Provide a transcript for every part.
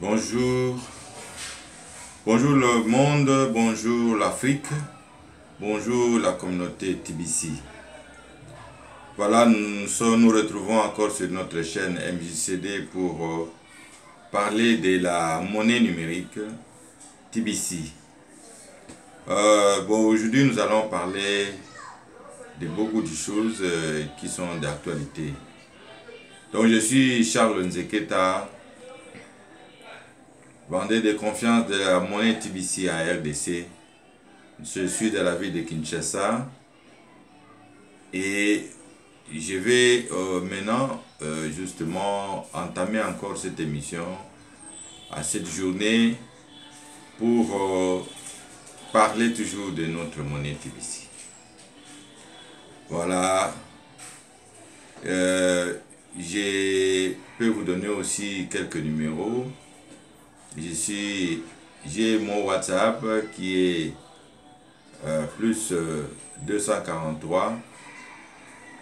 Bonjour, bonjour le monde, bonjour l'Afrique, bonjour la communauté TBC. Voilà, nous retrouvons encore sur notre chaîne MJCD pour parler de la monnaie numérique TBC. Aujourd'hui nous allons parler de beaucoup de choses qui sont d'actualité. Donc je suis Charles Nzeketa, vendeur de confiance de la monnaie TBC à RDC. Je suis de la ville de Kinshasa et je vais maintenant justement entamer encore cette émission à cette journée pour parler toujours de notre monnaie TBC. Voilà, je peux vous donner aussi quelques numéros. J'ai mon WhatsApp qui est plus 243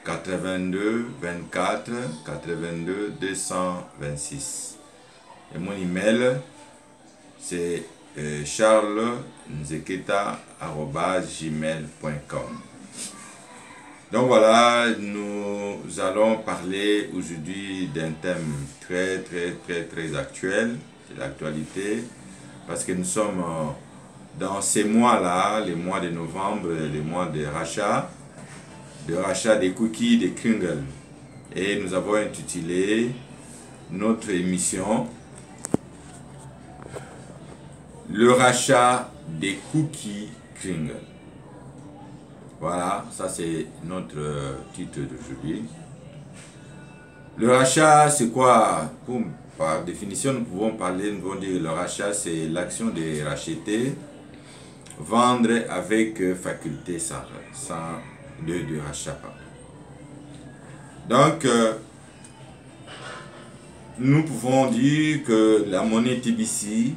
82 24 82 226. Et mon email c'est charlesnzeketa@gmail.com. Donc voilà, nous allons parler aujourd'hui d'un thème très actuel, de l'actualité, parce que nous sommes dans ces mois-là, les mois de novembre, les mois de rachat des cookies de Kringle. Et nous avons intitulé notre émission le rachat des cookies Kringle. Voilà, ça c'est notre titre d'aujourd'hui. Le rachat, c'est quoi? Par définition, nous pouvons dire le rachat, c'est l'action de racheter, vendre avec faculté de rachat. Donc, nous pouvons dire que la monnaie TBC,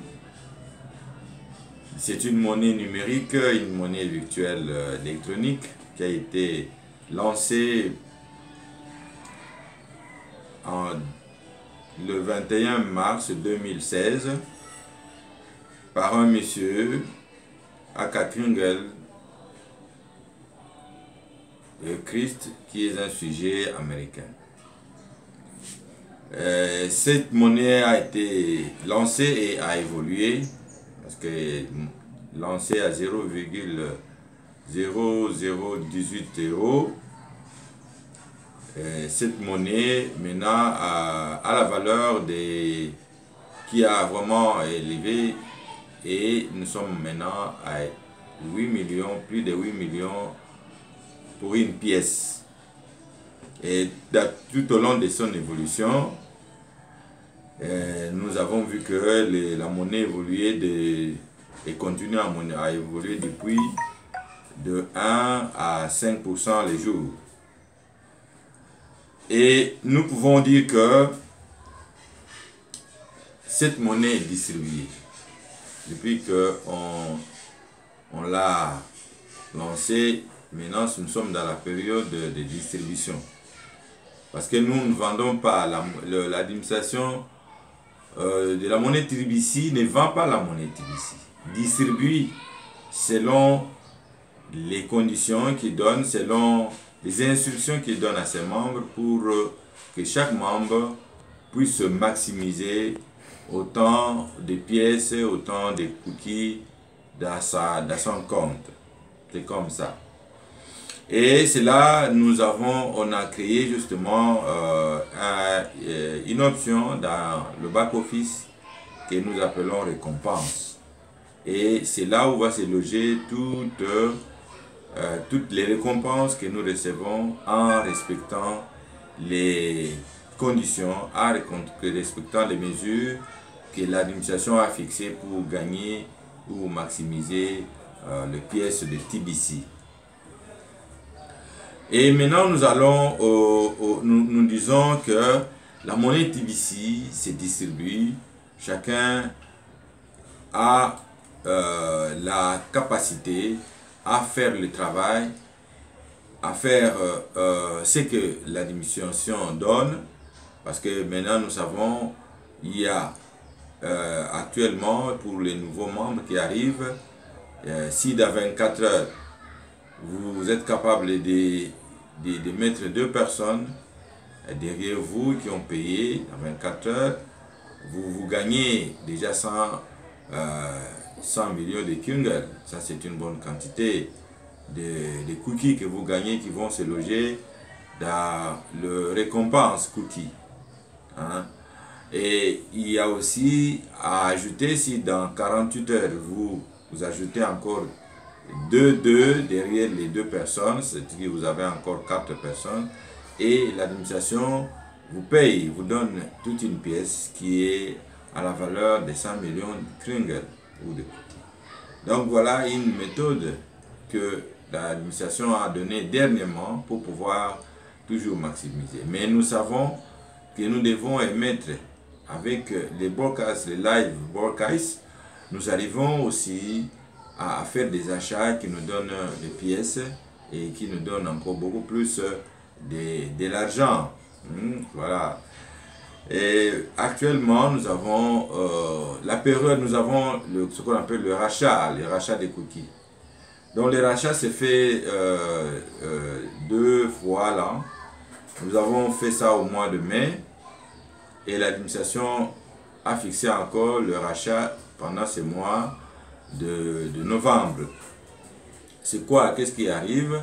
c'est une monnaie numérique, une monnaie virtuelle électronique qui a été lancée le 21 mars 2016 par un monsieur aka Kringle Christ, qui est un sujet américain. Cette monnaie a été lancée et a évolué, parce que lancée à 0,0018 €, cette monnaie maintenant a la valeur qui a vraiment élevé, et nous sommes maintenant à 8 millions, plus de 8 millions pour une pièce. Et tout au long de son évolution, nous avons vu que la monnaie évoluait et continue à évoluer depuis de 1 à 5% les jours. Et nous pouvons dire que cette monnaie est distribuée. Depuis qu'on l'a lancée, maintenant nous sommes dans la période de distribution. Parce que nous ne vendons pas, l'administration de la monnaie TBC ne vend pas la monnaie TBC. Distribue selon les conditions qu'il donne, selon les instructions qu'il donne à ses membres, pour que chaque membre puisse maximiser autant de pièces, autant de cookies dans son compte. C'est comme ça. Et c'est là on a créé justement une option dans le back-office que nous appelons récompense. Et c'est là où va se loger toutes les récompenses que nous recevons en respectant les conditions, en respectant les mesures que l'administration a fixées pour gagner ou maximiser les pièces de TBC. Et maintenant nous disons que la monnaie TBC se distribue, chacun a la capacité à faire le travail, à faire ce que l'administration donne, parce que maintenant nous savons il y a actuellement, pour les nouveaux membres qui arrivent, si dans 24 heures, vous êtes capable de mettre 2 personnes derrière vous qui ont payé dans 24 heures, vous gagnez déjà 100 millions de Kungl. Ça, c'est une bonne quantité de cookies que vous gagnez qui vont se loger dans le récompense cookie. Hein? Et il y a aussi à ajouter, si dans 48 heures, vous ajoutez encore 2 derrière les 2 personnes, c'est-à-dire que vous avez encore 4 personnes, et l'administration vous paye, vous donne toute une pièce qui est à la valeur de 100 millions de Kungl ou de cookies. Donc voilà une méthode que l'administration a donnée dernièrement pour pouvoir toujours maximiser. Mais nous savons que nous devons émettre avec les broadcasts, les live broadcasts, nous arrivons aussi à faire des achats qui nous donnent des pièces et qui nous donnent encore beaucoup plus de l'argent. Voilà. Et actuellement, nous avons la période, nous avons ce qu'on appelle le rachat des cookies. Donc le rachat se fait 2 fois là. Nous avons fait ça au mois de mai et l'administration a fixé encore le rachat pendant ce mois de novembre. C'est quoi? Qu'est-ce qui arrive?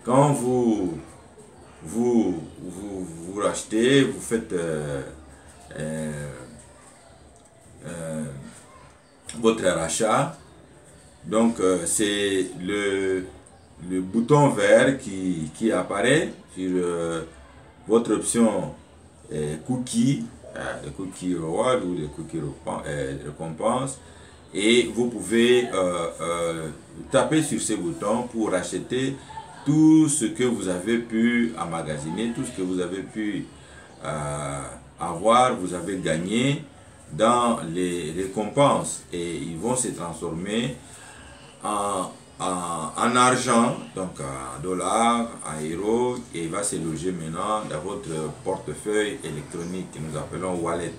Quand vous rachetez, vous faites votre rachat. Donc c'est le bouton vert qui apparaît sur votre option cookie, le cookie reward ou le cookie récompense, et vous pouvez taper sur ces boutons pour acheter tout ce que vous avez pu emmagasiner, tout ce que vous avez pu avoir, vous avez gagné dans les récompenses, et ils vont se transformer en argent, donc en dollars, en euros, et il va se loger maintenant dans votre portefeuille électronique que nous appelons wallet.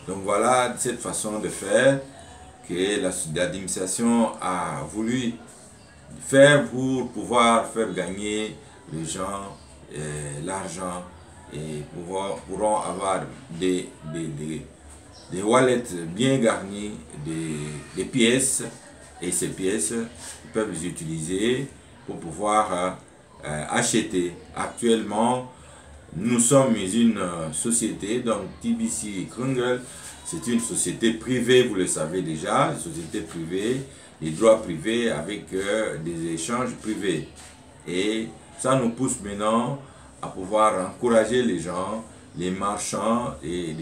Donc voilà cette façon de faire que l'administration a voulu faire pour pouvoir faire gagner les gens l'argent, et pourront avoir des wallets bien garnis, des pièces, et ces pièces ils peuvent les utiliser pour pouvoir acheter. Actuellement, nous sommes une société, donc TBC Kungl, c'est une société privée, vous le savez déjà, une société privée, les droits privés avec des échanges privés. Et ça nous pousse maintenant à pouvoir encourager les gens, les marchands et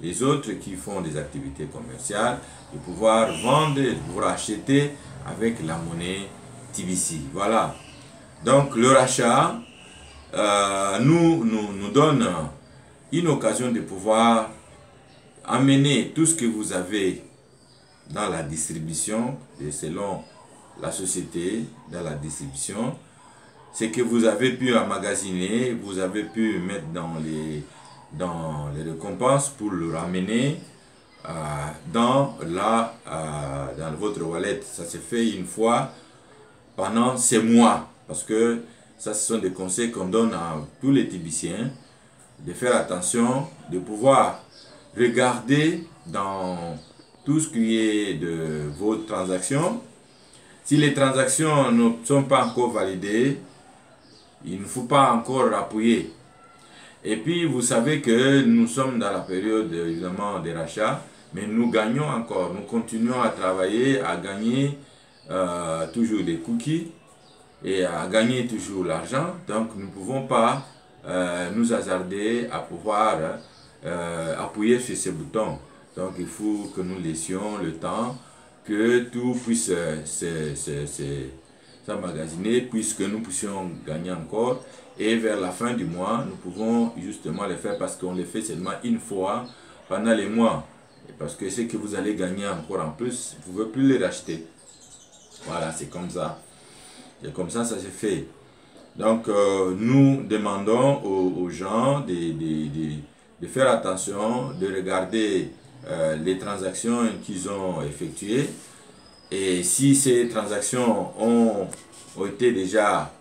les autres qui font des activités commerciales, de pouvoir vendre, de pouvoir acheter avec la monnaie TBC. Voilà. Donc le rachat nous donne une occasion de pouvoir amener tout ce que vous avez dans la distribution, et selon la société, dans la distribution, ce que vous avez pu emmagasiner, vous avez pu mettre dans les récompenses pour le ramener dans votre wallet. Ça se fait une fois pendant ces mois, parce que ça, ce sont des conseils qu'on donne à tous les TBCiens, de faire attention, de pouvoir regarder dans tout ce qui est de vos transactions. Si les transactions ne sont pas encore validées, il ne faut pas encore appuyer. Et puis vous savez que nous sommes dans la période évidemment des rachats, mais nous gagnons encore, nous continuons à travailler, à gagner toujours des cookies et à gagner toujours l'argent. Donc nous ne pouvons pas nous hasarder à pouvoir appuyer sur ces boutons. Donc il faut que nous laissions le temps que tout puisse s'emmagasiner, puisque nous puissions gagner encore. Et vers la fin du mois, nous pouvons justement le faire, parce qu'on le fait seulement une fois pendant les mois. Et parce que ce que vous allez gagner encore en plus, vous ne pouvez plus les racheter. Voilà, c'est comme ça. Et comme ça, ça se fait. Donc, nous demandons aux gens de faire attention, de regarder les transactions qu'ils ont effectuées. Et si ces transactions ont été déjà,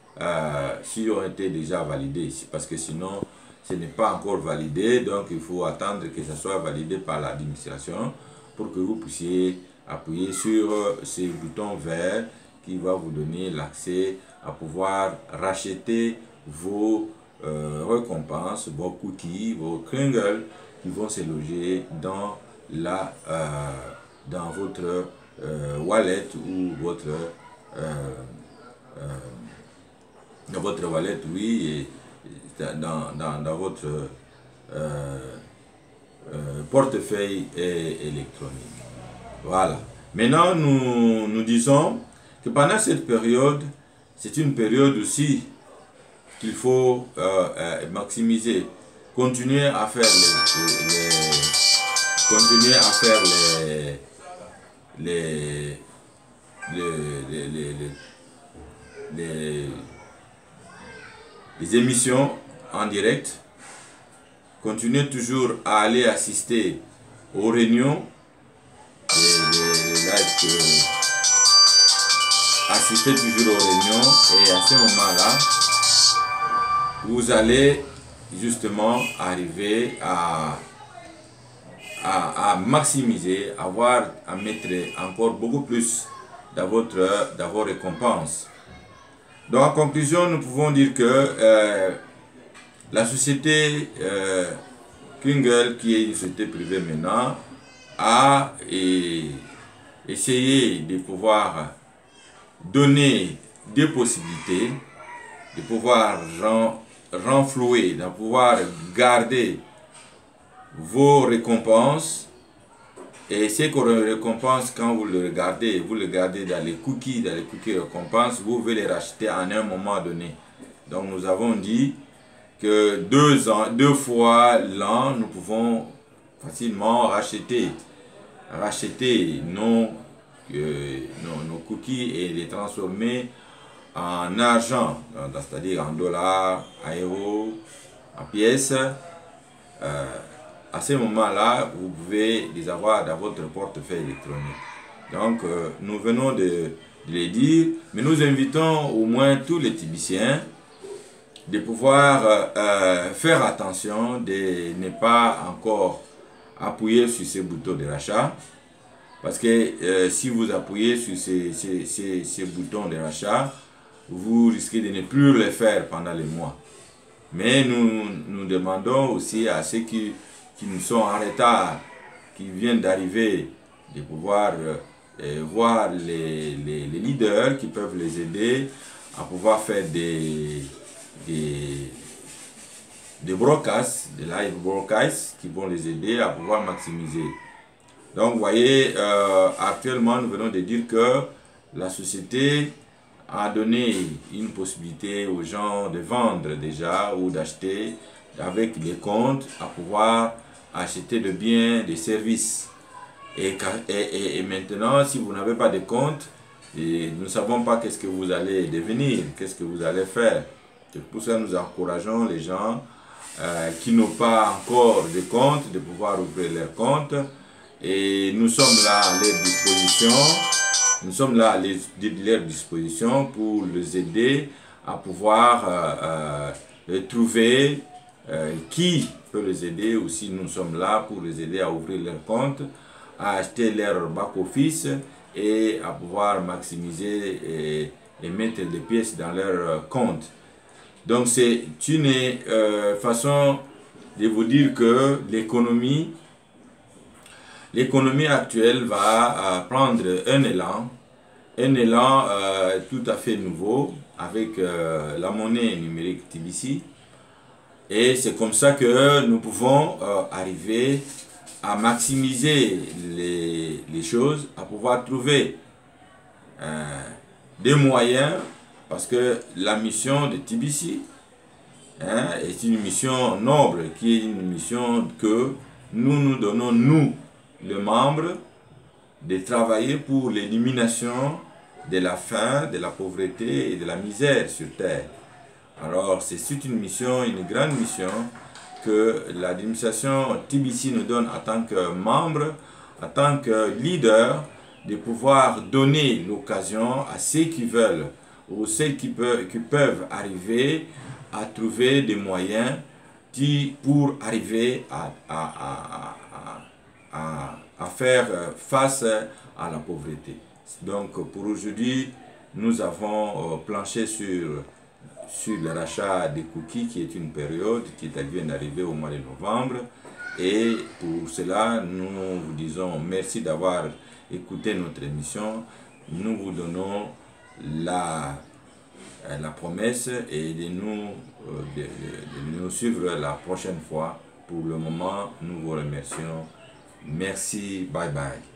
validées, parce que sinon, ce n'est pas encore validé, donc il faut attendre que ça soit validé par l'administration pour que vous puissiez appuyer sur ces boutons verts qui va vous donner l'accès à pouvoir racheter vos récompenses, vos cookies, vos kringles qui vont se loger dans votre wallet ou dans votre wallet, oui, et dans votre portefeuille électronique. Voilà. Maintenant, nous disons que pendant cette période, c'est une période aussi qu'il faut maximiser, continuer à faire les émissions en direct, continuer toujours à aller assister aux réunions, assister toujours aux réunions, et à ce moment-là, vous allez justement arriver à maximiser, à mettre encore beaucoup plus dans vos récompenses. Donc en conclusion, nous pouvons dire que la société Kringle, qui est une société privée maintenant, a essayé de pouvoir donner des possibilités, de pouvoir renflouer, de pouvoir garder vos récompenses. Et ces récompenses, quand vous le gardez dans les cookies récompenses, vous pouvez les racheter en un moment donné. Donc nous avons dit que 2 fois l'an, nous pouvons facilement racheter nos cookies et les transformer en argent, c'est-à-dire en dollars, en euros, en pièces. À ce moment-là, vous pouvez les avoir dans votre portefeuille électronique. Donc, nous venons de les dire, mais nous invitons au moins tous les Tibiciens de pouvoir faire attention, de ne pas encore appuyer sur ces boutons de rachat. Parce que si vous appuyez sur ces boutons de rachat, vous risquez de ne plus les faire pendant les mois. Mais nous demandons aussi à ceux qui nous sont en retard, qui viennent d'arriver, de pouvoir voir les leaders qui peuvent les aider à pouvoir faire des broadcasts, des live broadcasts qui vont les aider à pouvoir maximiser. Donc vous voyez, actuellement nous venons de dire que la société a donné une possibilité aux gens de vendre déjà ou d'acheter avec des comptes, à pouvoir acheter de biens, des services. Et maintenant, si vous n'avez pas de compte, nous ne savons pas qu'est-ce que vous allez devenir, qu'est-ce que vous allez faire. C'est pour ça que nous encourageons les gens qui n'ont pas encore de compte, de pouvoir ouvrir leur compte. Et nous sommes là à leur disposition. Nous sommes là à leur disposition pour les aider à pouvoir trouver qui peut les aider. Aussi, nous sommes là pour les aider à ouvrir leur compte, à acheter leur back-office et à pouvoir maximiser et mettre des pièces dans leur compte. Donc, c'est une façon de vous dire que l'économie actuelle va prendre un élan tout à fait nouveau avec la monnaie numérique TBC. Et c'est comme ça que nous pouvons arriver à maximiser les choses, à pouvoir trouver des moyens, parce que la mission de TBC est une mission noble, qui est une mission que nous donnons, nous, les membres, de travailler pour l'élimination de la faim, de la pauvreté et de la misère sur terre. Alors c'est une mission, une grande mission que l'administration TBC nous donne en tant que membre, en tant que leader, de pouvoir donner l'occasion à ceux qui veulent ou ceux qui peuvent arriver à trouver des moyens pour arriver à faire face à la pauvreté. Donc pour aujourd'hui, nous avons planché sur le rachat des cookies, qui est une période qui vient d'arriver au mois de novembre. Et pour cela, nous vous disons merci d'avoir écouté notre émission. Nous vous donnons la promesse et de nous suivre la prochaine fois. Pour le moment, nous vous remercions. Merci, bye bye.